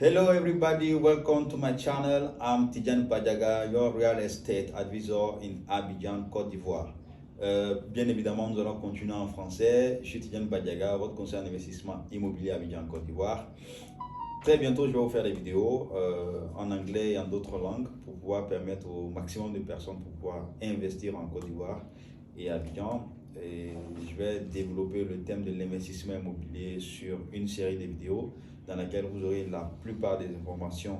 Hello everybody, welcome to my channel. I'm Tidjane Padiaga, your real estate advisor in Abidjan, Côte d'Ivoire. Bien évidemment, nous allons continuer en français. Je suis Tidjane Padiaga, votre conseiller en investissement immobilier à Abidjan, Côte d'Ivoire. Très bientôt, je vais vous faire des vidéos en anglais et en d'autres langues pour pouvoir permettre au maximum de personnes pour pouvoir investir en Côte d'Ivoire et à Abidjan. Et je vais développer le thème de l'investissement immobilier sur une série de vidéos dans laquelle vous aurez la plupart des informations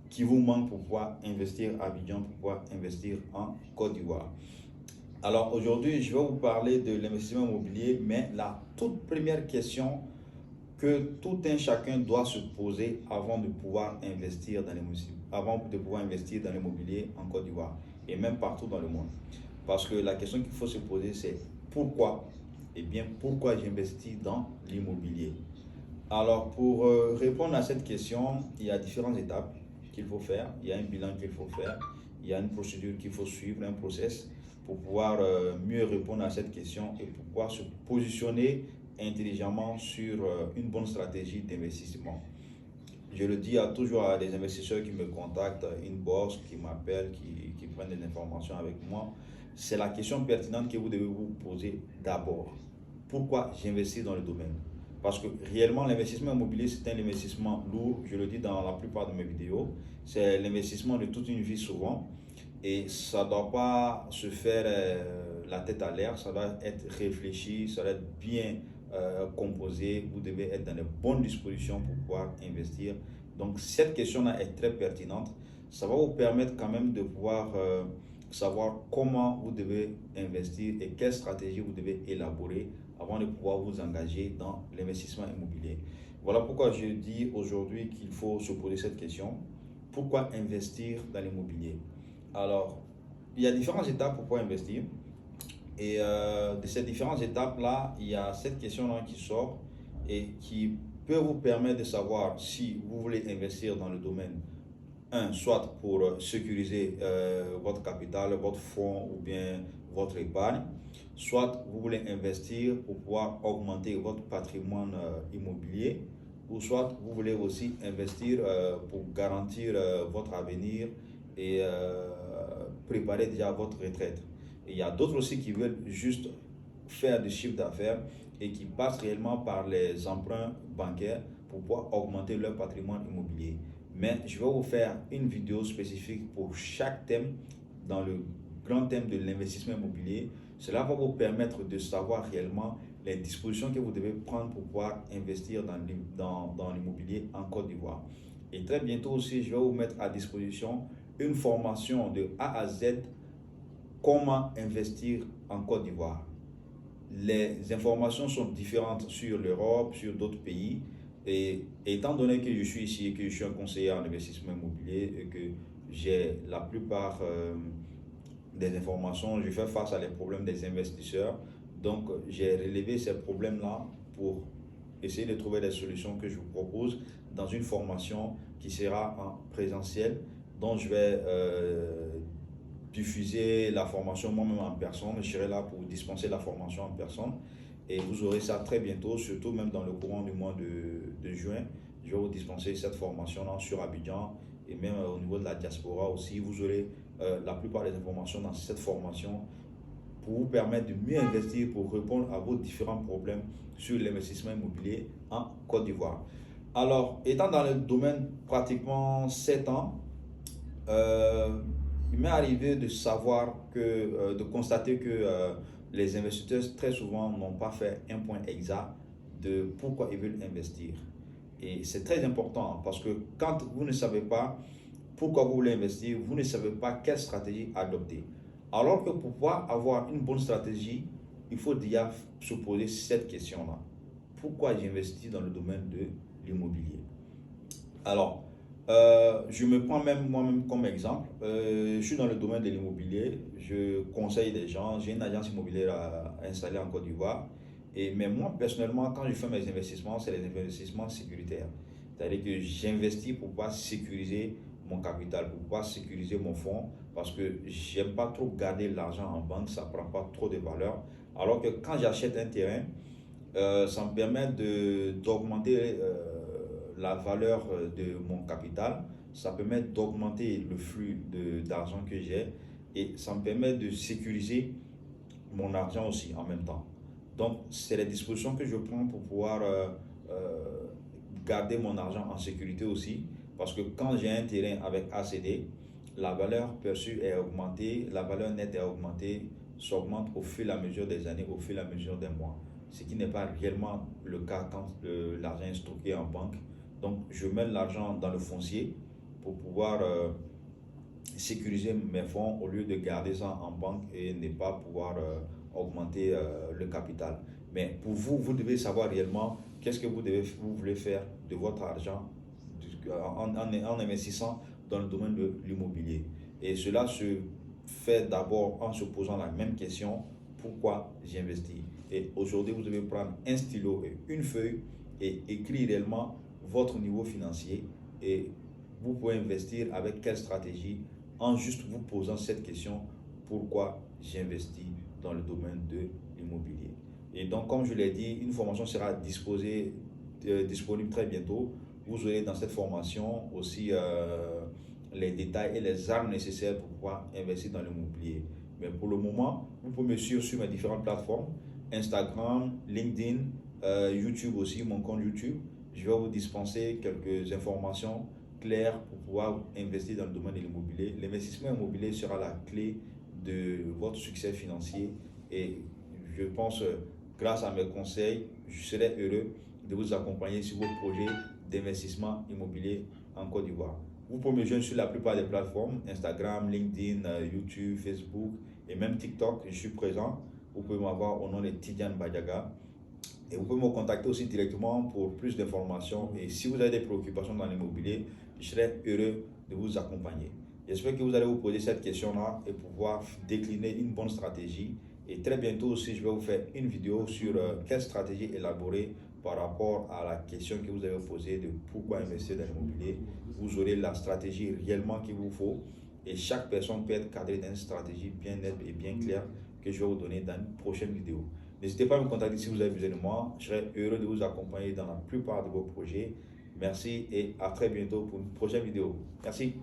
qui vous manquent pour pouvoir investir à Abidjan, pour pouvoir investir en Côte d'Ivoire. Alors aujourd'hui, je vais vous parler de l'investissement immobilier, mais la toute première question que tout un chacun doit se poser avant de pouvoir investir dans l'immobilier en Côte d'Ivoire et même partout dans le monde. Parce que la question qu'il faut se poser, c'est pourquoi? Eh bien, pourquoi j'investis dans l'immobilier? Alors, pour répondre à cette question, il y a différentes étapes qu'il faut faire. Il y a un bilan qu'il faut faire. Il y a une procédure qu'il faut suivre, un process pour pouvoir mieux répondre à cette question et pour pouvoir se positionner intelligemment sur une bonne stratégie d'investissement. Je le dis toujours à des investisseurs qui me contactent, inbox, qui m'appellent, qui prennent des informations avec moi. C'est la question pertinente que vous devez vous poser d'abord. Pourquoi j'investis dans le domaine? Parce que réellement, l'investissement immobilier, c'est un investissement lourd. Je le dis dans la plupart de mes vidéos. C'est l'investissement de toute une vie souvent. Et ça ne doit pas se faire la tête à l'air. Ça doit être réfléchi, ça doit être bien composé. Vous devez être dans de bonnes dispositions pour pouvoir investir. Donc, cette question-là est très pertinente. Ça va vous permettre quand même de pouvoir savoir comment vous devez investir et quelle stratégie vous devez élaborer avant de pouvoir vous engager dans l'investissement immobilier. Voilà pourquoi je dis aujourd'hui qu'il faut se poser cette question. Pourquoi investir dans l'immobilier? Alors, il y a différentes étapes pour pouvoir investir. Et de ces différentes étapes-là, il y a cette question-là qui sort et qui peut vous permettre de savoir si vous voulez investir dans le domaine soit pour sécuriser votre capital, votre fonds ou bien votre épargne, soit vous voulez investir pour pouvoir augmenter votre patrimoine immobilier, ou soit vous voulez aussi investir pour garantir votre avenir et préparer déjà votre retraite. Et il y a d'autres aussi qui veulent juste faire du chiffre d'affaires et qui passent réellement par les emprunts bancaires pour pouvoir augmenter leur patrimoine immobilier. Mais je vais vous faire une vidéo spécifique pour chaque thème dans le grand thème de l'investissement immobilier. Cela va vous permettre de savoir réellement les dispositions que vous devez prendre pour pouvoir investir dans l'immobilier en Côte d'Ivoire. Et très bientôt aussi, je vais vous mettre à disposition une formation de A à Z, comment investir en Côte d'Ivoire. Les informations sont différentes sur l'Europe, sur d'autres pays. Et étant donné que je suis ici et que je suis un conseiller en investissement immobilier et que j'ai la plupart des informations, je fais face à les problèmes des investisseurs. Donc, j'ai relevé ces problèmes-là pour essayer de trouver des solutions que je vous propose dans une formation qui sera en présentiel, dont je vais diffuser la formation moi-même en personne. Je serai là pour dispenser la formation en personne. Et vous aurez ça très bientôt, surtout même dans le courant du mois de juin. Je vais vous dispenser cette formation-là sur Abidjan et même au niveau de la diaspora aussi. Vous aurez la plupart des informations dans cette formation pour vous permettre de mieux investir, pour répondre à vos différents problèmes sur l'investissement immobilier en Côte d'Ivoire. Alors, étant dans le domaine pratiquement 7 ans, il m'est arrivé de savoir de constater que les investisseurs très souvent n'ont pas fait un point exact de pourquoi ils veulent investir. Et c'est très important parce que quand vous ne savez pas pourquoi vous voulez investir, vous ne savez pas quelle stratégie adopter. Alors que pour pouvoir avoir une bonne stratégie, il faut déjà se poser cette question-là. Pourquoi j'investis dans le domaine de l'immobilier? Alors, je me prends même moi-même comme exemple. Je suis dans le domaine de l'immobilier. Je conseille des gens. J'ai une agence immobilière installée en Côte d'Ivoire. Mais moi, personnellement, quand je fais mes investissements, c'est les investissements sécuritaires. C'est-à-dire que j'investis pour pouvoir sécuriser mon capital, pour pouvoir sécuriser mon fonds, parce que j'aime pas trop garder l'argent en banque, ça prend pas trop de valeur. Alors que quand j'achète un terrain, ça me permet d'augmenter la valeur de mon capital, ça permet d'augmenter le flux d'argent que j'ai et ça me permet de sécuriser mon argent aussi en même temps. Donc, c'est les dispositions que je prends pour pouvoir garder mon argent en sécurité aussi. Parce que quand j'ai un terrain avec ACD, la valeur perçue est augmentée, la valeur nette est augmentée, s'augmente au fur et à mesure des années, au fur et à mesure des mois. Ce qui n'est pas réellement le cas quand l'argent est stocké en banque. Donc, je mets l'argent dans le foncier pour pouvoir sécuriser mes fonds au lieu de garder ça en banque et ne pas pouvoir augmenter le capital. Mais pour vous, vous devez savoir réellement qu'est-ce que vous voulez faire de votre argent en investissant dans le domaine de l'immobilier. Et cela se fait d'abord en se posant la même question, pourquoi j'investis? Et aujourd'hui, vous devez prendre un stylo et une feuille et écrire réellement votre niveau financier et vous pouvez investir avec quelle stratégie en juste vous posant cette question, pourquoi j'investis dans le domaine de l'immobilier. Et donc, comme je l'ai dit, une formation sera disponible très bientôt. Vous aurez dans cette formation aussi les détails et les armes nécessaires pour pouvoir investir dans l'immobilier. Mais pour le moment, vous pouvez me suivre sur mes différentes plateformes, Instagram, LinkedIn, YouTube aussi, mon compte YouTube. Je vais vous dispenser quelques informations claires pour pouvoir investir dans le domaine de l'immobilier. L'investissement immobilier sera la clé de votre succès financier et je pense, grâce à mes conseils, je serai heureux de vous accompagner sur vos projets d'investissement immobilier en Côte d'Ivoire. Vous pouvez me joindre sur la plupart des plateformes, Instagram, LinkedIn, YouTube, Facebook et même TikTok, je suis présent. Vous pouvez m'avoir au nom de Tidiane Badiaga. Et vous pouvez me contacter aussi directement pour plus d'informations. Et si vous avez des préoccupations dans l'immobilier, je serai heureux de vous accompagner. J'espère que vous allez vous poser cette question-là et pouvoir décliner une bonne stratégie. Et très bientôt aussi, je vais vous faire une vidéo sur quelle stratégie élaborer par rapport à la question que vous avez posée de pourquoi investir dans l'immobilier. Vous aurez la stratégie réellement qu'il vous faut. Et chaque personne peut être cadrée dans une stratégie bien nette et bien claire que je vais vous donner dans une prochaine vidéo. N'hésitez pas à me contacter si vous avez besoin de moi. Je serai heureux de vous accompagner dans la plupart de vos projets. Merci et à très bientôt pour une prochaine vidéo. Merci.